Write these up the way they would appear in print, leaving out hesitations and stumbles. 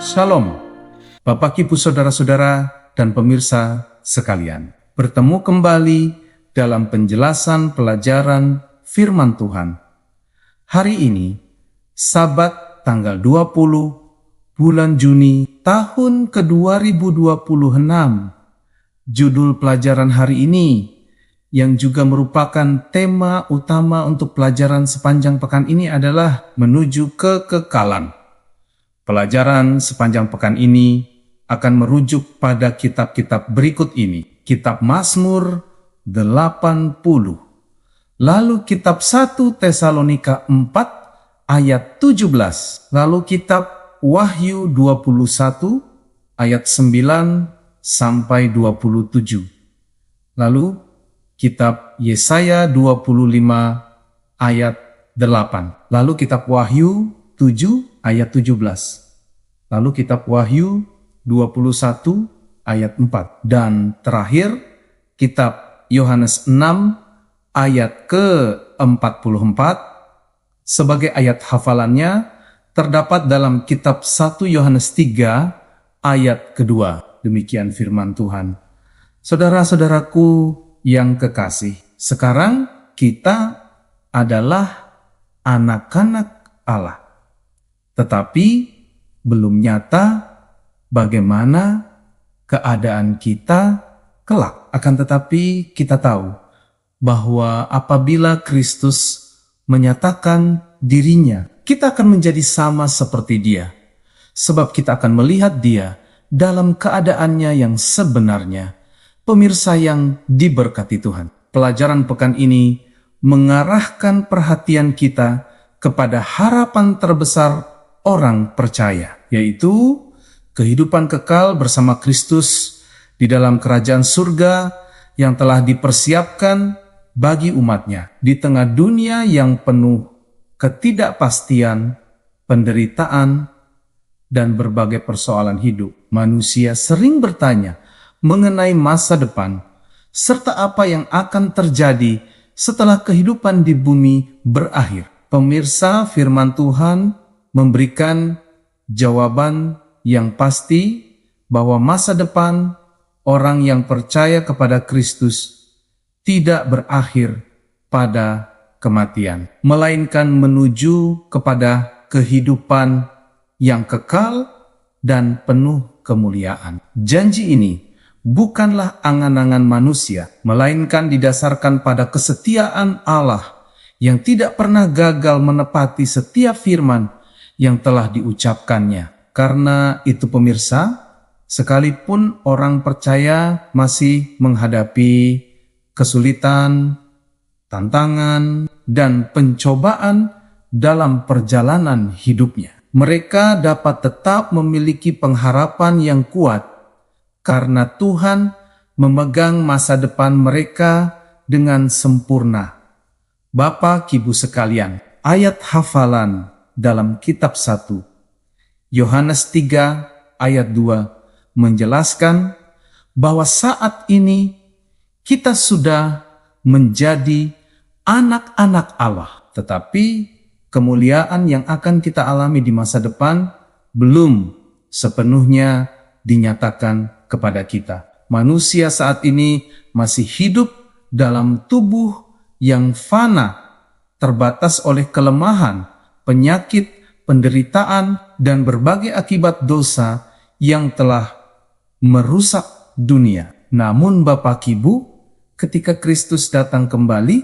Shalom, Bapak Ibu Saudara-saudara dan pemirsa sekalian. Bertemu kembali dalam penjelasan pelajaran firman Tuhan. Hari ini, Sabat tanggal 20 bulan Juni tahun ke-2026. Judul pelajaran hari ini yang juga merupakan tema utama untuk pelajaran sepanjang pekan ini adalah menuju kekekalan. Pelajaran sepanjang pekan ini akan merujuk pada kitab-kitab berikut ini. Kitab Mazmur 80, lalu kitab 1 Tesalonika 4 ayat 17, lalu kitab Wahyu 21 ayat 9 sampai 27, lalu kitab Yesaya 25 ayat 8, lalu kitab Wahyu 7 ayat 17, lalu kitab Wahyu 21 ayat 4, dan terakhir kitab Yohanes 6 ayat ke-44 sebagai ayat hafalannya terdapat dalam kitab 1 Yohanes 3 ayat kedua. Demikian firman Tuhan. Saudara-saudaraku yang kekasih, sekarang kita adalah anak-anak Allah. Tetapi belum nyata bagaimana keadaan kita kelak. Akan tetapi kita tahu bahwa apabila Kristus menyatakan dirinya, kita akan menjadi sama seperti Dia. Sebab kita akan melihat Dia dalam keadaannya yang sebenarnya. Pemirsa yang diberkati Tuhan, pelajaran pekan ini mengarahkan perhatian kita kepada harapan terbesar orang percaya, yaitu kehidupan kekal bersama Kristus di dalam kerajaan surga yang telah dipersiapkan bagi umatnya di tengah dunia yang penuh ketidakpastian, penderitaan, dan berbagai persoalan hidup. Manusia sering bertanya mengenai masa depan, serta apa yang akan terjadi setelah kehidupan di bumi berakhir. Pemirsa, firman Tuhan memberikan jawaban yang pasti bahwa masa depan orang yang percaya kepada Kristus tidak berakhir pada kematian, melainkan menuju kepada kehidupan yang kekal dan penuh kemuliaan. Janji ini bukanlah angan-angan manusia, melainkan didasarkan pada kesetiaan Allah yang tidak pernah gagal menepati setiap firman yang telah diucapkannya. Karena itu pemirsa, sekalipun orang percaya masih menghadapi kesulitan, tantangan, dan pencobaan dalam perjalanan hidupnya, mereka dapat tetap memiliki pengharapan yang kuat karena Tuhan memegang masa depan mereka dengan sempurna. Bapak Ibu sekalian, ayat hafalan dalam kitab 1 Yohanes 3 ayat 2 menjelaskan bahwa saat ini kita sudah menjadi anak-anak Allah, tetapi kemuliaan yang akan kita alami di masa depan belum sepenuhnya dinyatakan kepada kita. Manusia saat ini masih hidup dalam tubuh yang fana, terbatas oleh kelemahan, penyakit, penderitaan, dan berbagai akibat dosa yang telah merusak dunia. Namun Bapak Ibu, ketika Kristus datang kembali,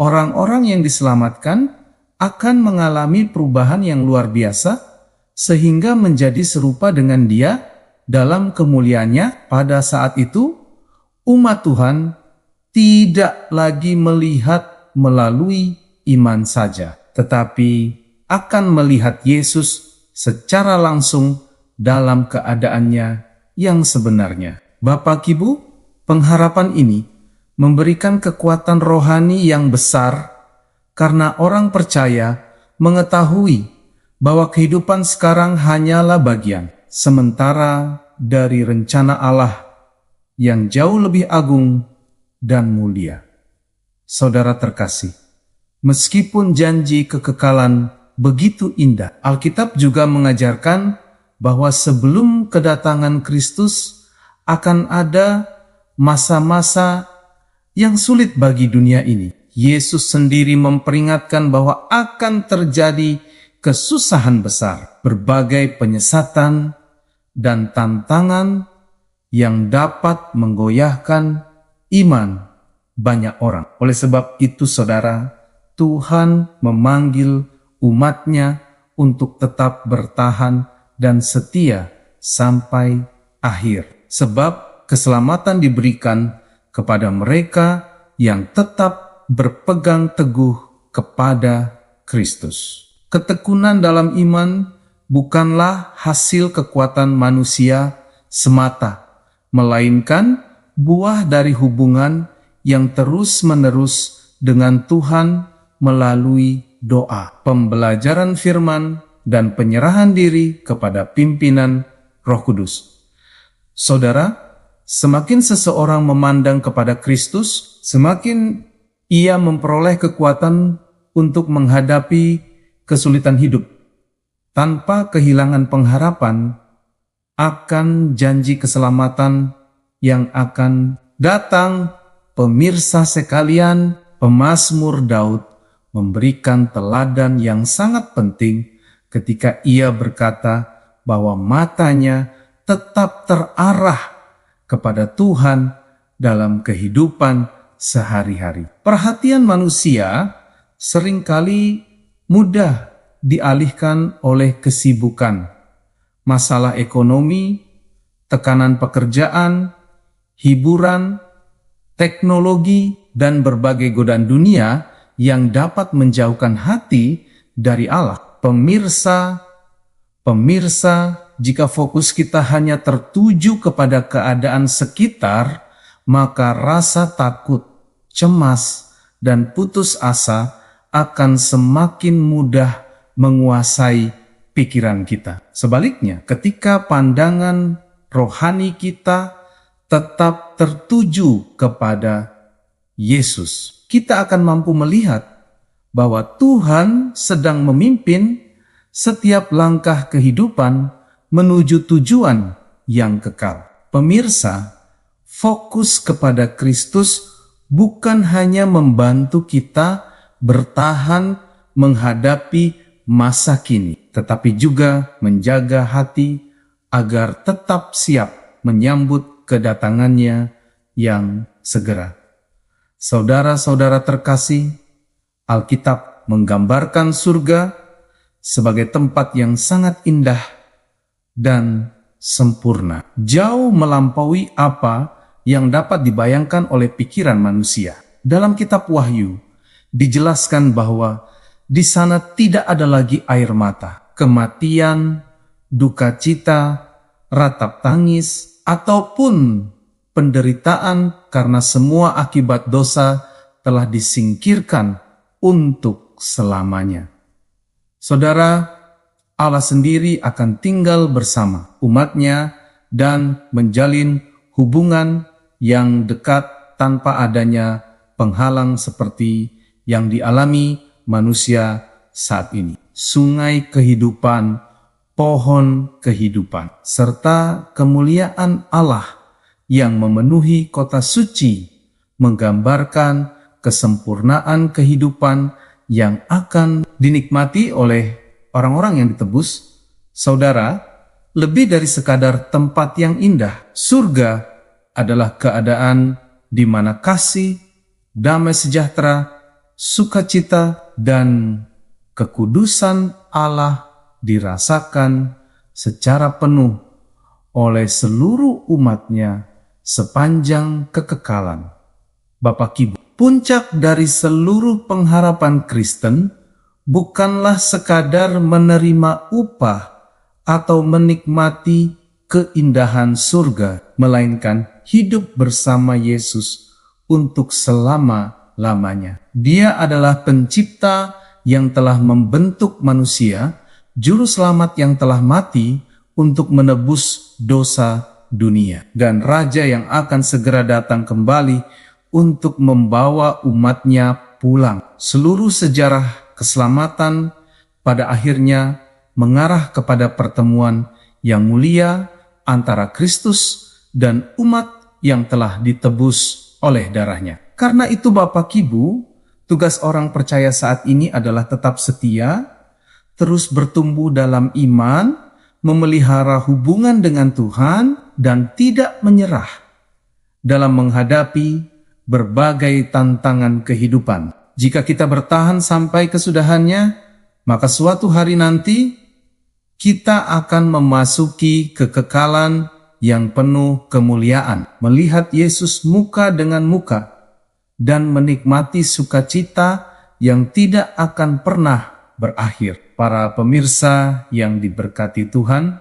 orang-orang yang diselamatkan akan mengalami perubahan yang luar biasa, sehingga menjadi serupa dengan Dia dalam kemuliaannya. Pada saat itu, umat Tuhan tidak lagi melihat melalui iman saja, tetapi akan melihat Yesus secara langsung dalam keadaannya yang sebenarnya. Bapak Ibu, pengharapan ini memberikan kekuatan rohani yang besar karena orang percaya mengetahui bahwa kehidupan sekarang hanyalah bagian sementara dari rencana Allah yang jauh lebih agung dan mulia. Saudara terkasih, meskipun janji kekekalan begitu indah, Alkitab juga mengajarkan bahwa sebelum kedatangan Kristus akan ada masa-masa yang sulit bagi dunia ini. Yesus sendiri memperingatkan bahwa akan terjadi kesusahan besar, berbagai penyesatan dan tantangan yang dapat menggoyahkan iman banyak orang. Oleh sebab itu, saudara, Tuhan memanggil umatnya untuk tetap bertahan dan setia sampai akhir. Sebab keselamatan diberikan kepada mereka yang tetap berpegang teguh kepada Kristus. Ketekunan dalam iman bukanlah hasil kekuatan manusia semata, melainkan buah dari hubungan yang terus-menerus dengan Tuhan melalui doa, pembelajaran firman, dan penyerahan diri kepada pimpinan Roh Kudus. Saudara, semakin seseorang memandang kepada Kristus, semakin ia memperoleh kekuatan untuk menghadapi kesulitan hidup tanpa kehilangan pengharapan akan janji keselamatan yang akan datang. Pemirsa sekalian, pemazmur Daud memberikan teladan yang sangat penting ketika ia berkata bahwa matanya tetap terarah kepada Tuhan dalam kehidupan sehari-hari. Perhatian manusia seringkali mudah dialihkan oleh kesibukan, masalah ekonomi, tekanan pekerjaan, hiburan, teknologi, dan berbagai godaan dunia yang dapat menjauhkan hati dari Allah. Pemirsa, jika fokus kita hanya tertuju kepada keadaan sekitar, maka rasa takut, cemas, dan putus asa akan semakin mudah menguasai pikiran kita. Sebaliknya, ketika pandangan rohani kita tetap tertuju kepada Yesus, kita akan mampu melihat bahwa Tuhan sedang memimpin setiap langkah kehidupan menuju tujuan yang kekal. Pemirsa, fokus kepada Kristus bukan hanya membantu kita bertahan menghadapi masa kini, tetapi juga menjaga hati agar tetap siap menyambut kedatangannya yang segera. Saudara-saudara terkasih, Alkitab menggambarkan surga sebagai tempat yang sangat indah dan sempurna, jauh melampaui apa yang dapat dibayangkan oleh pikiran manusia. Dalam kitab Wahyu dijelaskan bahwa di sana tidak ada lagi air mata, kematian, duka cita, ratap tangis, ataupun penderitaan, karena semua akibat dosa telah disingkirkan untuk selamanya. Saudara, Allah sendiri akan tinggal bersama umatnya dan menjalin hubungan yang dekat tanpa adanya penghalang seperti yang dialami manusia saat ini. Sungai kehidupan, pohon kehidupan, serta kemuliaan Allah yang memenuhi kota suci menggambarkan kesempurnaan kehidupan yang akan dinikmati oleh orang-orang yang ditebus. Saudara, lebih dari sekadar tempat yang indah, surga adalah keadaan di mana kasih, damai sejahtera, sukacita, dan kekudusan Allah dirasakan secara penuh oleh seluruh umatnya sepanjang kekekalan. Bapak Ibu, puncak dari seluruh pengharapan Kristen bukanlah sekadar menerima upah atau menikmati keindahan surga, melainkan hidup bersama Yesus untuk selama-lamanya. Dia adalah pencipta yang telah membentuk manusia, juru selamat yang telah mati untuk menebus dosa dunia, dan Raja yang akan segera datang kembali untuk membawa umatnya pulang. Seluruh sejarah keselamatan pada akhirnya mengarah kepada pertemuan yang mulia antara Kristus dan umat yang telah ditebus oleh darahnya. Karena itu Bapak Ibu, tugas orang percaya saat ini adalah tetap setia, terus bertumbuh dalam iman, memelihara hubungan dengan Tuhan, dan tidak menyerah dalam menghadapi berbagai tantangan kehidupan. Jika kita bertahan sampai kesudahannya, maka suatu hari nanti kita akan memasuki kekekalan yang penuh kemuliaan, melihat Yesus muka dengan muka, dan menikmati sukacita yang tidak akan pernah berakhir. Para pemirsa yang diberkati Tuhan,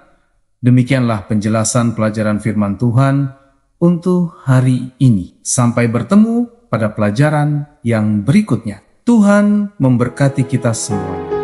demikianlah penjelasan pelajaran firman Tuhan untuk hari ini. Sampai bertemu pada pelajaran yang berikutnya. Tuhan memberkati kita semua.